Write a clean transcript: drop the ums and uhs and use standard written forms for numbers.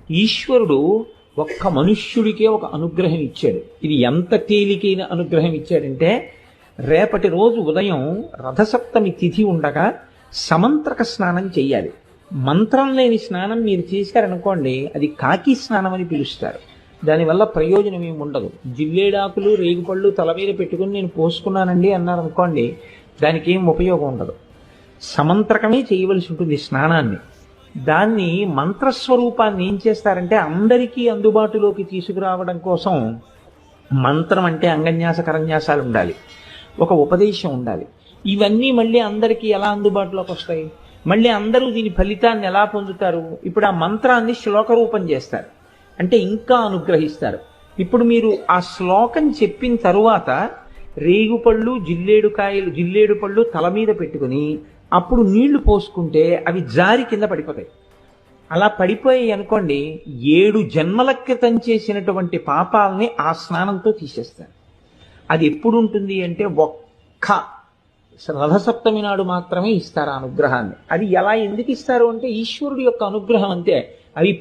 ఈశ్వరుడు ఒక్క మనుష్యుడికే ఒక అనుగ్రహం ఇచ్చాడు. ఇది ఎంత తేలికైన అనుగ్రహం ఇచ్చాడంటే, రేపటి రోజు ఉదయం రథసప్తమి తిథి ఉండగా సమంత్రక స్నానం చెయ్యాలి. మంత్రం లేని స్నానం మీరు చేశారనుకోండి, అది కాకి స్నానం అని పిలుస్తారు. దానివల్ల ప్రయోజనం ఏమి ఉండదు. జిల్లేడాకులు రేగుపళ్ళు తల మీద పెట్టుకుని నేను పోసుకున్నానండి అన్నారనుకోండి, దానికి ఏం ఉపయోగం ఉండదు. సమంత్రకమే చేయవలసి ఉంటుంది స్నానాన్ని. దాన్ని మంత్రస్వరూపాన్ని ఏం చేస్తారంటే, అందరికీ అందుబాటులోకి తీసుకురావడం కోసం మంత్రం అంటే అంగన్యాస కరన్యాసాలు ఉండాలి, ఒక ఉపదేశం ఉండాలి. ఇవన్నీ మళ్ళీ అందరికీ ఎలా అందుబాటులోకి వస్తాయి? మళ్ళీ అందరూ దీని ఫలితాన్ని ఎలా పొందుతారు? ఇప్పుడు ఆ మంత్రాన్ని శ్లోక రూపం చేస్తారు, అంటే ఇంకా అనుగ్రహిస్తారు. ఇప్పుడు మీరు ఆ శ్లోకం చెప్పిన తరువాత రేగుపళ్ళు జిల్లేడు పళ్ళు తల మీద పెట్టుకుని అప్పుడు నీళ్లు పోసుకుంటే అవి జారి కింద పడిపోతాయి. అలా పడిపోయాయి అనుకోండి, 7 జన్మల క్రితం చేసినటువంటి పాపాలని ఆ స్నానంతో తీసేస్తారు. అది ఎప్పుడు ఉంటుంది అంటే, ఒక్క రథసప్తమి నాడు మాత్రమే ఇస్తారు ఆ అనుగ్రహాన్ని. అది ఎలా ఎందుకు ఇస్తారు అంటే, ఈశ్వరుడి యొక్క అనుగ్రహం అంతే. అవి